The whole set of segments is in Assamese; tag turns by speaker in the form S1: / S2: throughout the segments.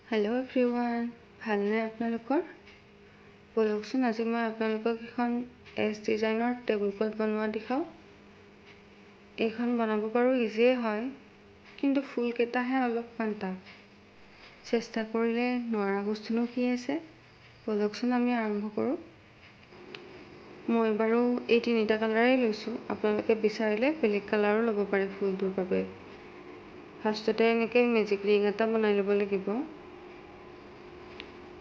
S1: হেল্ল' এভৰিৱান, ভালনে আপোনালোকৰ? বলকচোন আজি মই আপোনালোকক এখন এছ ডিজাইনৰ টেবুল ক্লথ বনোৱা দেখাওঁ। এইখন বনাব পাৰোঁ, ইজিয়ে হয়, কিন্তু ফুলকেইটাহে অলপমান টাফ। চেষ্টা কৰিলে নোৱাৰা বস্তুনো কি আছে? বলকচোন আমি আৰম্ভ কৰোঁ। মই বাৰু এই তিনিটা কালাৰেই লৈছোঁ, আপোনালোকে বিচাৰিলে বেলেগ কালাৰো ল'ব পাৰে ফুলটোৰ বাবে। ফাৰ্ষ্টতে এনেকৈ মেজিক ৰিং এটা বনাই ল'ব লাগিব।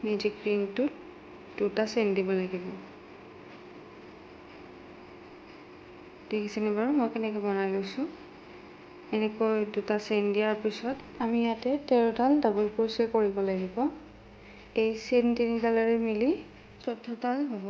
S1: মেজিক ৰিংটোত দুটা চেইন দিব লাগিব। দেখিছেনে বাৰু মই কেনেকৈ বনাই লৈছোঁ? এনেকৈ দুটা চেইন দিয়াৰ পিছত আমি ইয়াতে 13ডাল ডাবল ক্ৰচে কৰিব লাগিব। এই চেইন তিনিডালেৰে মিলি 14ডাল হ'ব।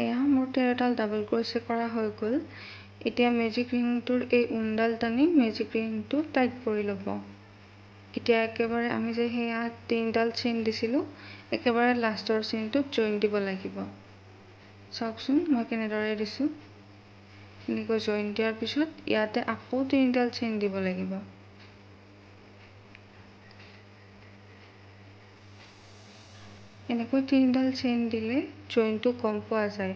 S1: এয়া মোৰ 13ডাল ডাবল ক্ৰচে কৰা হৈ গ'ল। এতিয়া মেজিক ৰিংটোৰ এই ঊণডাল টানি মেজিক ৰিংটো টাইট কৰি ল'ব। এতিয়া একেবাৰে আমি যে সেয়া তিনিডাল চেইন দিছিলোঁ, একেবাৰে লাষ্টৰ চেইনটোত জইন দিব লাগিব। চাওকচোন মই কেনেদৰে দিছোঁ। এনেকৈ জইন দিয়াৰ পিছত ইয়াতে আকৌ তিনিডাল চেইন দিব লাগিব। এনেকৈ তিনিডাল চেইন দিলে জইনটো কম পোৱা যায়।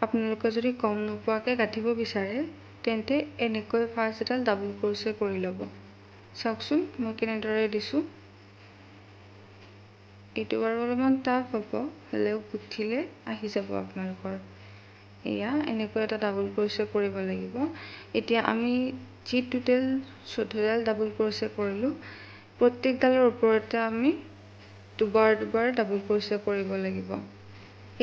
S1: আপোনালোকে যদি কম নোপোৱাকৈ গাঁঠিব বিচাৰে তেন্তে এনেকৈ ফাৰ্ষ্ট এডাল ডাবল ক্ৰচে কৰি ল'ব। চাওকচোন মই কেনেদৰে দিছোঁ। এইটো বাৰু অলপমান টাফ হ'ব, হ'লেও গুঠিলে আহি যাব আপোনালোকৰ। এয়া এনেকৈ এটা ডাবল ক্ৰচে কৰিব লাগিব। এতিয়া আমি যি টোটেল 14ডাল ডাবল ক্ৰচে কৰিলোঁ, প্ৰত্যেকডালৰ ওপৰতে আমি দুবাৰ ডাবল ক্ৰচে কৰিব লাগিব।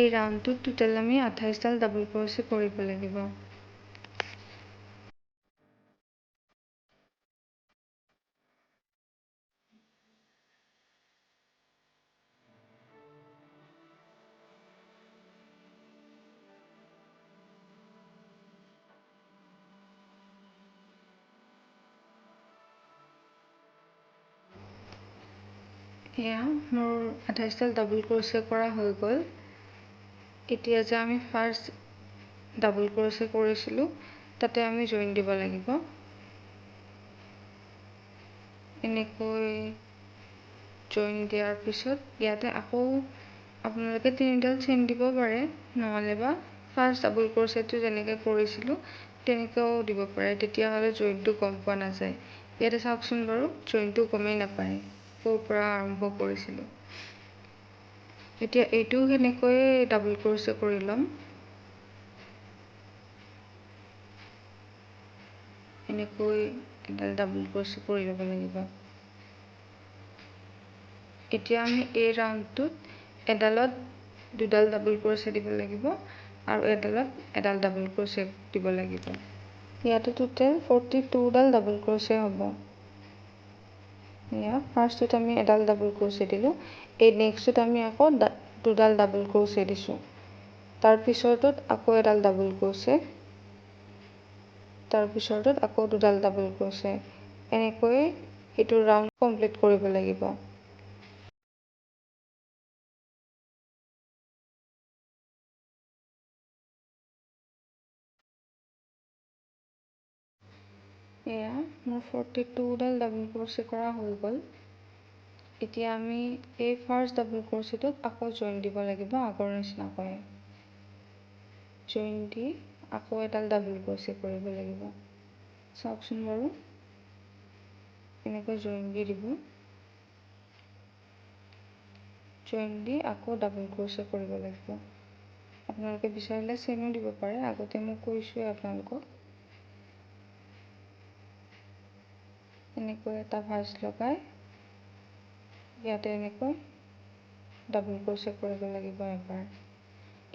S1: এই ৰাউণ্ডটোত টোটেল আমি 28ডাল ডাবল ক্ৰচে কৰিব লাগিব। এয়া মোৰ 28ডাল ডাবল ক্ৰচে কৰা হৈ গ'ল। এতিয়া যে আমি ফাৰ্ষ্ট ডাবল ক্ৰচে কৰিছিলোঁ, তাতে আমি জইন দিব লাগিব। এনেকৈ জইন দিয়াৰ পিছত ইয়াতে আকৌ আপোনালোকে তিনিডাল চেইন দিব পাৰে, নহ'লে বা ফাৰ্ষ্ট ডাবল ক্ৰচেটো যেনেকৈ কৰিছিলোঁ তেনেকৈও দিব পাৰে, তেতিয়াহ'লে জইনটো গম পোৱা নাযায়। ইয়াতে চাওকচোন বাৰু জইনটো গমেই নাপায় ক'ৰ পৰা আৰম্ভ কৰিছিলোঁ। এতিয়া এইটো সেনেকৈয়ে ডাবল ক্ৰচে কৰি ল'ম। এনেকৈ এডাল ডাবল ক্ৰচে কৰি ল'ব লাগিব। এতিয়া আমি এই ৰাউণ্ডটোত এডালত দুডাল ডাবল ক্ৰচে দিব লাগিব আৰু এডালত এডাল ডাবল ক্ৰচে দিব লাগিব। ইয়াতে টোটেল 42ডাল ডাবল ক্ৰচে হ'ব। এয়া ফাৰ্ষ্টটোত আমি এডাল ডাবল ক্ৰচে দিলোঁ, এই নেক্সটটোত আমি আকৌ দুডাল ডাবল ক্ৰচে দিছোঁ। তাৰ পিছৰটোত আকৌ এডাল ডাবল ক্ৰচে, তাৰ পিছৰটোত আকৌ দুডাল ডাবল ক্ৰচে। এনেকৈ সেইটো ৰাউণ্ড কমপ্লিট কৰিব লাগিব। এয়া মোৰ 42ডাল ডাবল ক্ৰচে কৰা হৈ গ'ল। এতিয়া আমি এই ফাৰ্ষ্ট ডাবল ক্ৰচেটোত আকৌ জইন দিব লাগিব আগৰ নিচিনাকৈ। জইন দি আকৌ এডাল ডাবল ক্ৰচে কৰিব লাগিব। চাওকচোন বাৰু এনেকৈ জইন দি দিব। জইন দি আকৌ ডাবল ক্ৰচে কৰিব লাগিব। আপোনালোকে বিচাৰিলে চেইনো দিব পাৰে, আগতে মই কৈছোঁৱে আপোনালোকক। এনেকৈ এটা ভাঁজ লগাই ইয়াতে এনেকৈ ডাবল ক্ৰচে কৰিব লাগিব এবাৰ।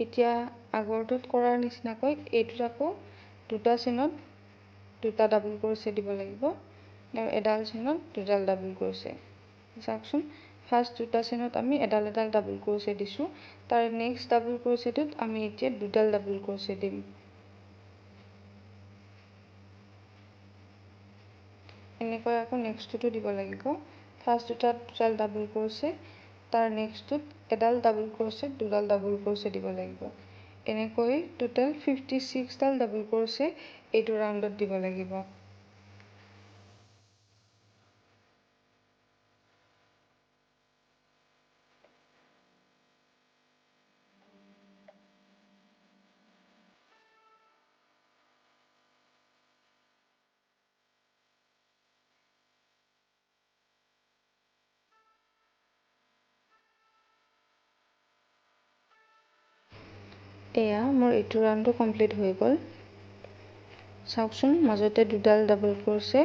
S1: এতিয়া আগৰটোত কৰাৰ নিচিনাকৈ এইটোত আকৌ দুটা চেইনত দুটা ডাবল ক্ৰচে দিব লাগিব আৰু এডাল চেইনত দুডাল ডাবল ক্ৰচে। চাওকচোন, ফাৰ্ষ্ট দুটা চেইনত আমি এডাল এডাল ডাবল ক্ৰচে দিছোঁ, তাৰ নেক্সট ডাবল ক্ৰচেটোত আমি এতিয়া দুডাল ডাবল ক্ৰচে দিম। এনেকৈ আকৌ নেক্সটটোতো দিব লাগিব। ফাৰ্ষ্ট দুটাল ডাবল ক্ৰচে, তাৰ নেক্সটটোত এডাল ডাবল ক্ৰচে দুডাল ডাবল ক্ৰচে দিব লাগিব। এনেকৈ টোটেল 56ডাল ডাবল ক্ৰচে এইটো ৰাউণ্ডত দিব লাগিব। এয়া মোৰ এইটো ৰাউণ্ডটো কমপ্লিট হৈ গ'ল। চাওকচোন, মাজতে দুডাল ডাবল ক্ৰচে,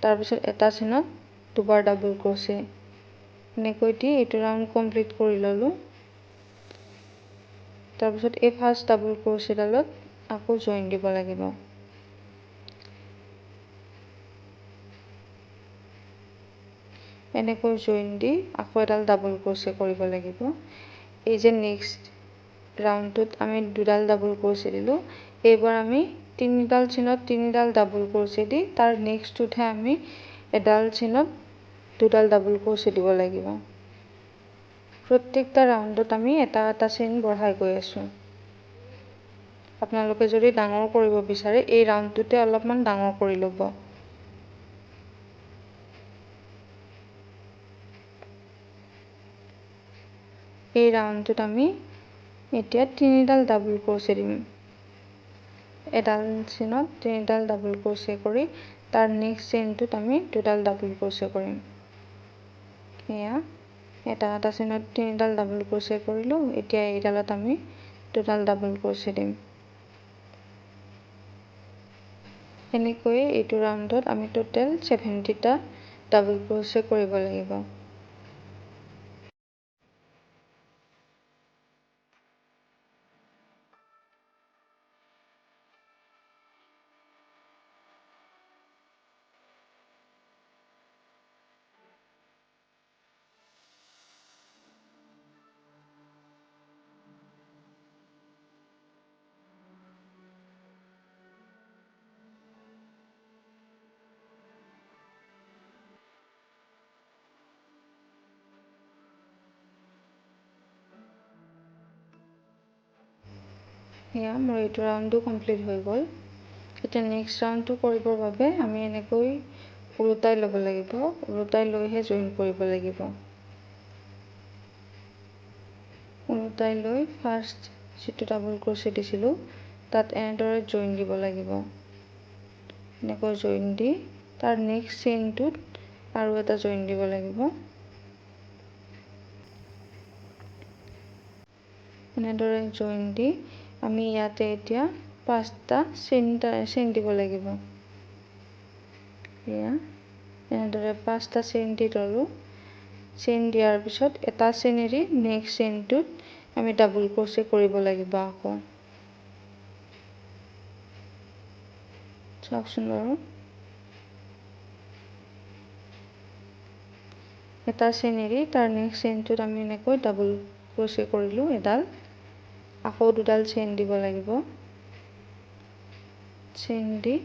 S1: তাৰপিছত এটা চেইনত দুবাৰ ডাবল ক্ৰচে, এনেকৈ দি এইটো ৰাউণ্ড কমপ্লিট কৰি ল'লোঁ। তাৰপিছত এই ফাৰ্ষ্ট ডাবল ক্ৰচেডালত আকৌ জইন দিব লাগিব। এনেকৈ জইন দি আকৌ এডাল ডাবল ক্ৰচে কৰিব লাগিব। এই যে নেক্সট ৰাউণ্ডটোত আমি দুডাল ডাবল ক্ৰচে দিলোঁ, এইবাৰ আমি তিনিডাল চেইনত তিনিডাল ডাবল ক্ৰচে দি তাৰ নেক্সটটোতহে আমি এডাল চেইনত দুডাল ডাবল ক্ৰচে দিব লাগিব। প্ৰত্যেকটা ৰাউণ্ডত আমি এটা এটা চেইন বঢ়াই গৈ আছোঁ। আপোনালোকে যদি ডাঙৰ কৰিব বিচাৰে এই ৰাউণ্ডটোতে অলপমান ডাঙৰ কৰি ল'ব। এই ৰাউণ্ডটোত আমি এতিয়া তিনিডাল ডাবল ক্ৰচে দিম। এডাল চেইনত তিনিডাল ডাবল ক্ৰচে কৰি তাৰ নেক্সট চেইনটোত আমি দুডাল ডাবল ক্ৰচে কৰিম। এয়া এটা এটা চেইনত তিনিডাল ডাবল ক্ৰচে কৰিলোঁ, এতিয়া এইডালত আমি দুডাল ডাবল ক্ৰচে দিম। এনেকৈয়ে এইটো ৰাউণ্ডত আমি টোটেল 70টা ডাবল ক্ৰচে কৰিব লাগিব। এয়া মোৰ এইটো ৰাউণ্ডটো কমপ্লিট হৈ গ'ল। এতিয়া নেক্সট ৰাউণ্ডটো কৰিবৰ বাবে আমি এনেকৈ ওলোটাই ল'ব লাগিব, ওলোটাই লৈহে জইন কৰিব লাগিব। ওলোটাই লৈ ফাৰ্ষ্ট যিটো ডাবল ক্ৰচে দিছিলোঁ তাত এনেদৰে জইন দিব লাগিব। এনেকৈ জইন দি তাৰ নেক্সট চেইনটোত আৰু এটা জইন দিব লাগিব। এনেদৰে জইন দি আমি ইয়াতে এতিয়া 5টা চেইন দিব লাগিব। এয়া এনেদৰে 5টা চেইন দি ল'লোঁ। চেইন দিয়াৰ পিছত এটা চেইন এৰি নেক্সট চেইনটোত আমি ডাবল ক্ৰচে কৰিব লাগিব আকৌ। চাওকচোন বাৰু, এটা চেইন এৰি তাৰ নেক্সট চেইনটোত আমি এনেকৈ ডাবল ক্ৰচে কৰিলোঁ এডাল, আকৌ দুডাল চেইন দিব লাগিব। চেইন দি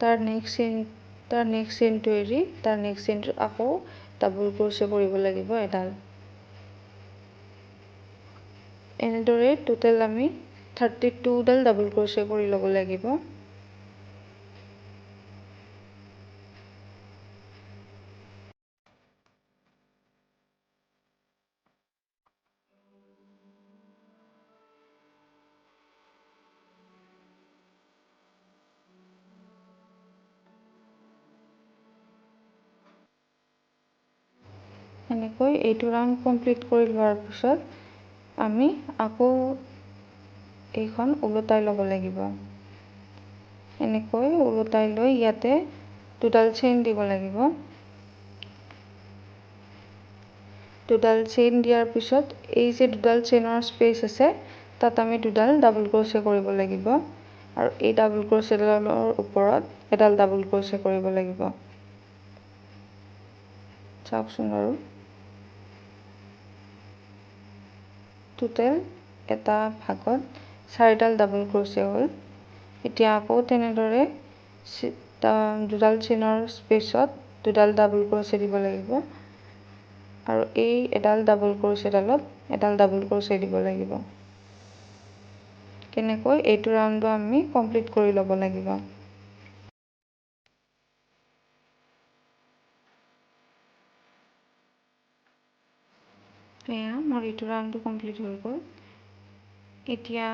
S1: তাৰ নেক্সট চেইনটো এৰি তাৰ নেক্সট চেইনটোত আকৌ ডাবল ক্ৰচে কৰিব লাগিব এডাল। এনেদৰে টোটেল আমি 32ডাল ডাবল ক্ৰচে কৰি ল'ব লাগিব। এনেকৈ এইটো ৰাউণ্ড কমপ্লিট কৰি লোৱাৰ পিছত আমি আকৌ এইখন ওলোটাই ল'ব লাগিব। এনেকৈ ওলোটাই লৈ ইয়াতে দুডাল চেইন দিব লাগিব। দুডাল চেইন দিয়াৰ পিছত এই যে দুডাল চেইনৰ স্পেচ আছে তাত আমি দুডাল ডাবল ক্ৰচে কৰিব লাগিব আৰু এই ডাবল ক্ৰচেডালৰ ওপৰত এডাল ডাবল ক্ৰচে কৰিব লাগিব। চাওকচোন আৰু টোটেল এটা ভাগত 4ডাল ডাবল ক্ৰচে হ'ল। এতিয়া আকৌ তেনেদৰে দুডাল চেইনৰ স্পেচত দুডাল ডাবল ক্ৰচে দিব লাগিব আৰু এই এডাল ডাবল ক্ৰচেডালত এডাল ডাবল ক্ৰচে দিব লাগিব। কেনেকৈ এইটো ৰাউণ্ডটো আমি কমপ্লিট কৰি ল'ব লাগিব। এয়া মোৰ এইটো ৰাউণ্ডটো কমপ্লিট হৈ গ'ল। এতিয়া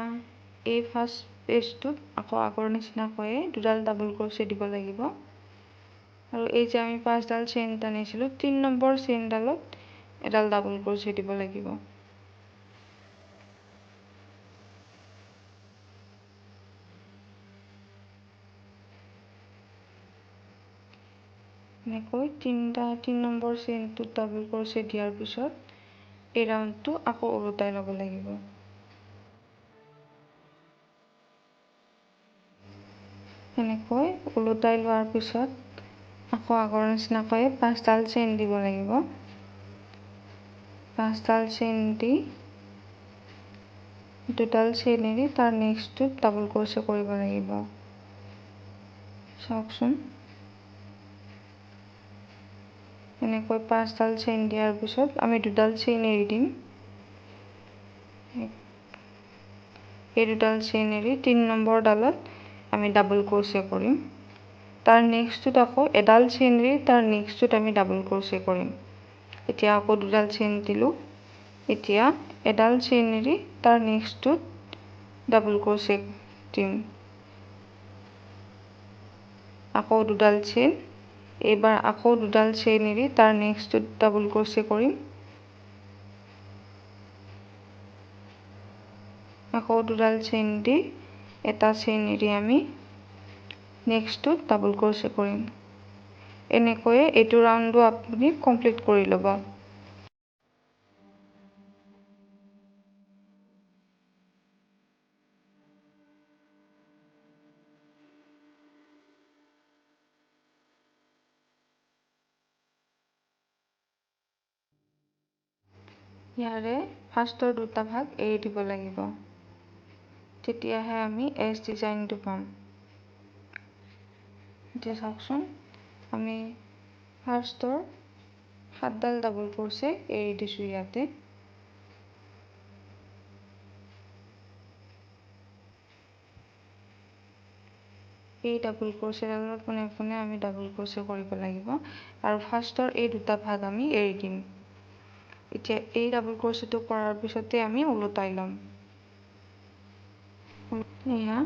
S1: এই ফাৰ্ষ্ট পেজটোত আকৌ আগৰ নিচিনাকৈয়ে দুডাল ডাবল ক্ৰচে দিব লাগিব আৰু এই যে আমি 5ডাল চেইন টানিছিলোঁ 3 নম্বৰ চেইনডালত এডাল ডাবল ক্ৰচে দিব লাগিব। এনেকৈ 3 নম্বৰ চেইনটোত ডাবল ক্ৰচে দিয়াৰ পিছত এই ৰাউণ্ডটো আকৌ ওলোটাই ল'ব লাগিব। এনেকৈ ওলোটাই লোৱাৰ পিছত আকৌ আগৰ নিচিনাকৈ 5ডাল চেইন দিব লাগিব। 5ডাল চেইন দি দুডাল চেইন এৰি তাৰ নেক্সটটোত ডাবল ক্ৰচে কৰিব লাগিব। চাওকচোন এনেকৈ 5ডাল চেইন দিয়াৰ পিছত আমি দুডাল চেইন এৰি দিম। এই দুডাল চেইন এৰি 3 নম্বৰ ডালত আমি ডাবল ক্ৰচে কৰিম। তাৰ নেক্সটটোত আকৌ এডাল চেইন এৰি তাৰ নেক্সটটোত আমি ডাবল ক্ৰচে কৰিম। এতিয়া আকৌ দুডাল চেইন দিলোঁ। এতিয়া এডাল চেইন এৰি তাৰ নেক্সটটোত ডাবল ক্ৰচে দিম। আকৌ দুডাল চেইন, এইবাৰ আকৌ দুডাল চেইন এৰি তাৰ নেক্সটটোত ডাবল ক্ৰচে কৰিম। আকৌ দুডাল চেইন দি এটা চেইন এৰি আমি নেক্সটটোত ডাবল ক্ৰচে কৰিম। এনেকৈয়ে এইটো ৰাউণ্ডটো আপুনি কমপ্লিট কৰি ল'ব। ইয়াৰে ফাৰ্ষ্টৰ দুটা ভাগ এৰি দিব লাগিব, তেতিয়াহে আমি এছ ডিজাইনটো পাম। এতিয়া চাওকচোন আমি ফাৰ্ষ্টৰ 7ডাল ডাবল ক্ৰচে এৰি দিছোঁ ইয়াতে। এই ডাবল ক্ৰচেডালৰ পোনে পোনে আমি ডাবল ক্ৰচে কৰিব লাগিব আৰু ফাৰ্ষ্টৰ এই দুটা ভাগ আমি এৰি দিম। এতিয়া এই ডাবল ক্ৰচেটো কৰাৰ পিছতে আমি ওলোটাই ল'ম। এয়া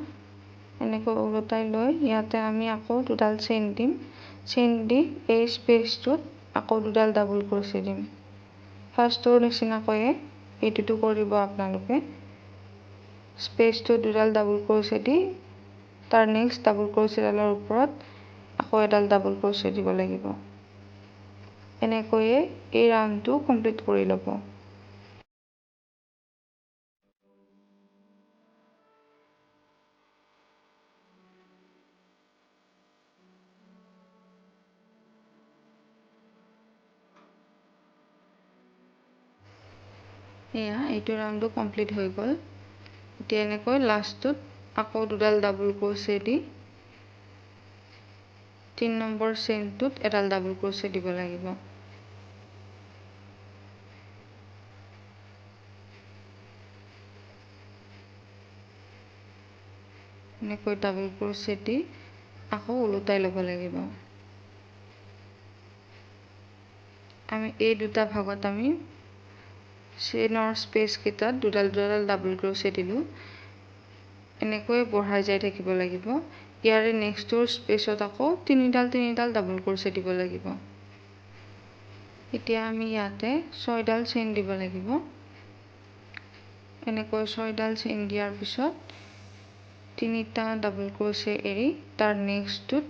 S1: এনেকৈ ওলোটাই লৈ ইয়াতে আমি আকৌ দুডাল চেইন দিম। চেইন দি এই স্পেচটোত আকৌ দুডাল ডাবল ক্ৰচে দিম। ফাৰ্ষ্টৰ নিচিনাকৈয়ে এইটোতো কৰিব আপোনালোকে। স্পেচটোত দুডাল ডাবল ক্ৰচে দি তাৰ নেক্সট ডাবল ক্ৰচেডালৰ ওপৰত আকৌ এডাল ডাবল ক্ৰচে দিব লাগিব। এনেকৈয়ে এই ৰাউণ্ডটো কমপ্লিট কৰি ল'ব। এয়া এইটো ৰাউণ্ডটো কমপ্লিট হৈ গ'ল। এতিয়া এনেকৈ লাষ্টটোত আকৌ দুডাল ডাবল ক্ৰচে দি 3 নম্বৰ চেইনটোত এডাল ডাবল ক্ৰচে দিব লাগিব। এনেকৈ ডাবল ক্ৰচে দি আকৌ ওলোটাই ল'ব লাগিব। আমি এই দুটা ভাগত আমি চেইনৰ স্পেচ কেইটাত দুডাল দুডাল ডাবল ক্ৰচে দিলোঁ। এনেকৈ বঢ়াই যাই থাকিব লাগিব। ইয়াৰে নেক্সটৰ স্পেচত আকৌ 3ডাল ডাবল ক্ৰচে দিব লাগিব। এতিয়া আমি ইয়াতে 6ডাল চেইন দিব লাগিব। এনেকৈ 6ডাল চেইন দিয়াৰ পিছত 3টা ডাবল ক্ৰচে এৰি তাৰ নেক্সটটোত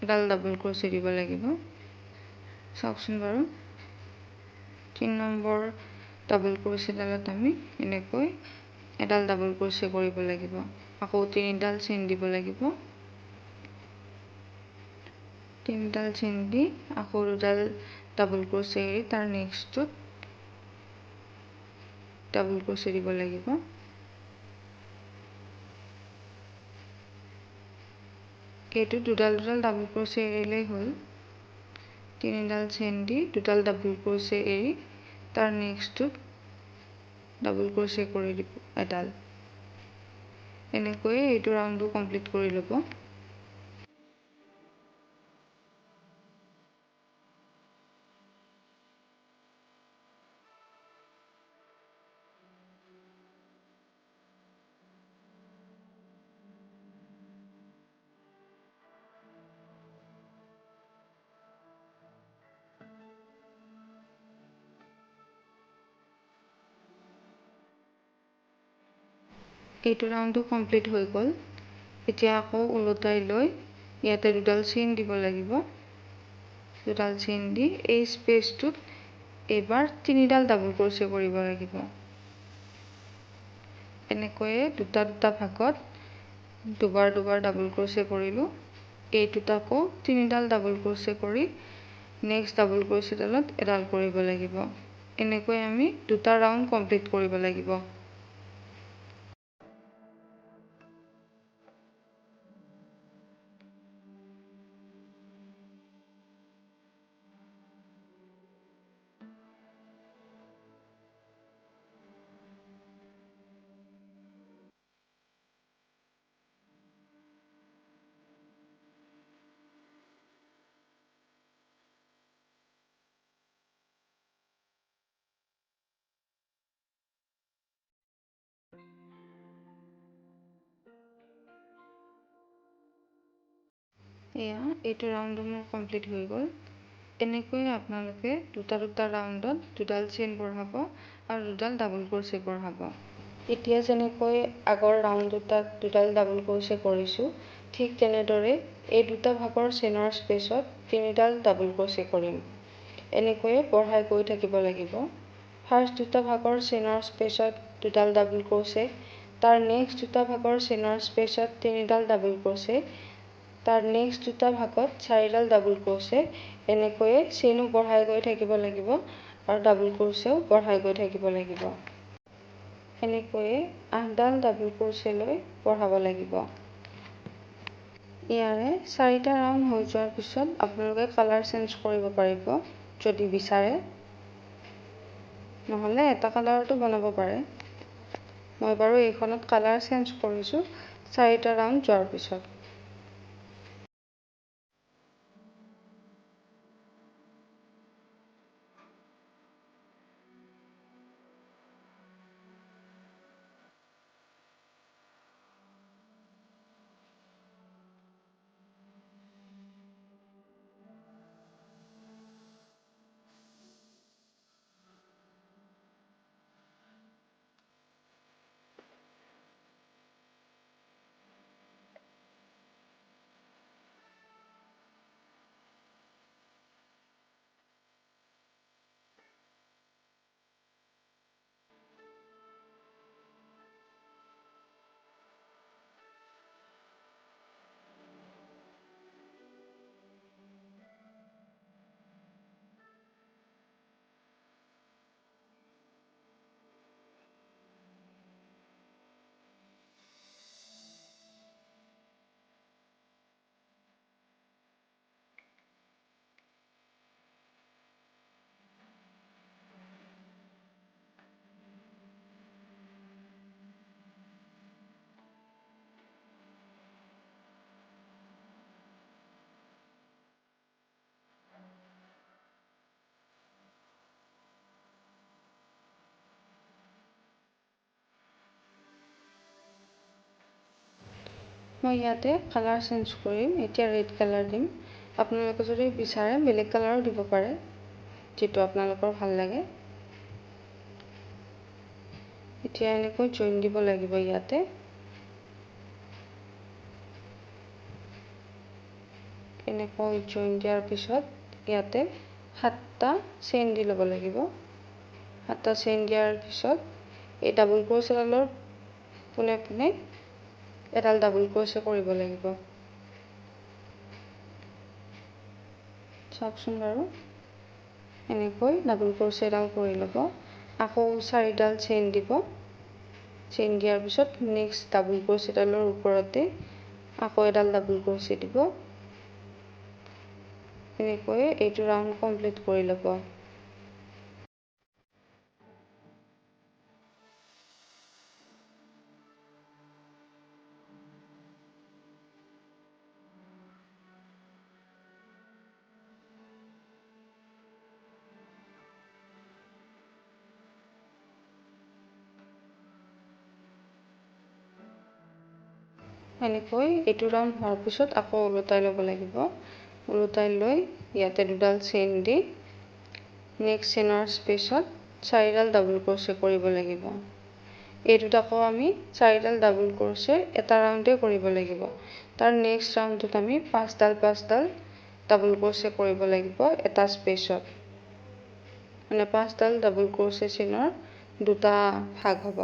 S1: এডাল ডাবল ক্ৰচে দিব লাগিব। চাওকচোন বাৰু 3 নম্বৰ ডাবল ক্ৰচেডালত আমি এনেকৈ এডাল ডাবল ক্ৰচে কৰিব লাগিব। আকৌ 3ডাল চেইন দিব লাগিব। 3ডাল চেইন দি আকৌ 2ডাল ডাবল ক্ৰচে এৰি তাৰ নেক্সটটোত ডাবল ক্ৰচে দিব লাগিব। এইটো 2ডাল ডাবল ক্ৰচে এৰিলেই হ'ল। 3ডাল চেইন দি 2ডাল ডাবল ক্ৰচে এৰি তাৰ নেক্সটটোত ডাবল ক্ৰচে কৰি দিব এডাল। এনেকৈয়ে এইটো ৰাউণ্ডটো কমপ্লিট কৰি ল'ব। এইটো ৰাউণ্ডটো কমপ্লিট হৈ গ'ল। এতিয়া আকৌ ওলোটাই লৈ ইয়াতে 2ডাল চেইন দিব লাগিব। 2ডাল চেইন দি এই স্পেচটোত এইবাৰ 3ডাল ডাবল ক্ৰচে কৰিব লাগিব। এনেকৈয়ে দুটা ভাগত দুবাৰ ডাবল ক্ৰচে কৰিলোঁ। এইটোত আকৌ 3ডাল ডাবল ক্ৰচে কৰি নেক্সট ডাবল ক্ৰচেডালত এডাল কৰিব লাগিব। এনেকৈ আমি 2টা ৰাউণ্ড কমপ্লিট কৰিব লাগিব। এইটো ৰাউণ্ডটো মোৰ কমপ্লিট হৈ গ'ল। এনেকৈ আপোনালোকে দুটা ৰাউণ্ডত 2ডাল চেইন বঢ়াব আৰু 2ডাল ডাবল ক্ৰচে বঢ়াব। এতিয়া যেনেকৈ আগৰ ৰাউণ্ড দুটাত 2ডাল ডাবল ক্ৰচে কৰিছোঁ, ঠিক তেনেদৰে এই দুটা ভাগৰ চেইনৰ স্পেচত 3ডাল ডাবল ক্ৰচে কৰিম। এনেকৈয়ে বঢ়াই গৈ থাকিব লাগিব। ফাৰ্ষ্ট দুটা ভাগৰ চেইনৰ স্পেচত 2ডাল ডাবল ক্ৰচে, তাৰ নেক্সট দুটা ভাগৰ চেইনৰ স্পেচত 3ডাল ডাবল ক্ৰচে, তাৰ নেক্সট দুটা ভাগত 4ডাল ডাবল ক্ৰচে। এনেকৈয়ে চেইনো বঢ়াই গৈ থাকিব লাগিব আৰু ডাবল ক্ৰচেও বঢ়াই গৈ থাকিব লাগিব। এনেকৈয়ে 8ডাল ডাবল ক্ৰচে লৈ বঢ়াব লাগিব। ইয়াৰে 4টা ৰাউণ্ড হৈ যোৱাৰ পিছত আপোনালোকে কালাৰ চেঞ্জ কৰিব পাৰিব যদি বিচাৰে, নহ'লে এটা কালাৰতো বনাব পাৰে। মই বাৰু এইখনত কালাৰ চেঞ্জ কৰিছোঁ 4টা ৰাউণ্ড যোৱাৰ পিছত। মই ইয়াতে কালাৰ চেঞ্জ কৰিম। এতিয়া ৰেড কালাৰ দিম। আপোনালোকে যদি বিচাৰে বেলেগ কালাৰো দিব পাৰে, যিটো আপোনালোকৰ ভাল লাগে। এতিয়া এনেকৈ জইন দিব লাগিব ইয়াতে। এনেকৈ জইন দিয়াৰ পিছত ইয়াতে 7টা চেইন দি ল'ব লাগিব। 7টা চেইন দিয়াৰ পিছত এই ডাবল ক্ৰচ এডালৰ পোনে পোনে এডাল ডাবল ক্ৰচ কৰিব লাগিব। চাওকচোন বাৰু, এনেকৈ ডাবল ক্ৰচ এডাল কৰি ল'ব। আকৌ 4ডাল চেইন দিব। চেইন দিয়াৰ পিছত নেক্সট ডাবল ক্ৰচ এডালৰ ওপৰতে আকৌ এডাল ডাবল ক্ৰচ দিব। এনেকৈ এইটো ৰাউণ্ড কমপ্লিট কৰি ল'ব। এনেকৈ এইটো ৰাউণ্ড হোৱাৰ পিছত আকৌ ওলোটাই ল'ব লাগিব। ওলোটাই লৈ ইয়াতে 2ডাল চেইন দি নেক্সট চেইনৰ স্পেচত 4ডাল ডাবল ক্ৰচে কৰিব লাগিব। এইটোত আকৌ আমি 4ডাল ডাবল ক্ৰচে এটা ৰাউণ্ডে কৰিব লাগিব। তাৰ নেক্সট ৰাউণ্ডটোত আমি 5ডাল ডাবল ক্ৰচে কৰিব লাগিব এটা স্পেচত। মানে 5ডাল ডাবল ক্ৰচে চেইনৰ 2টা ভাগ হ'ব।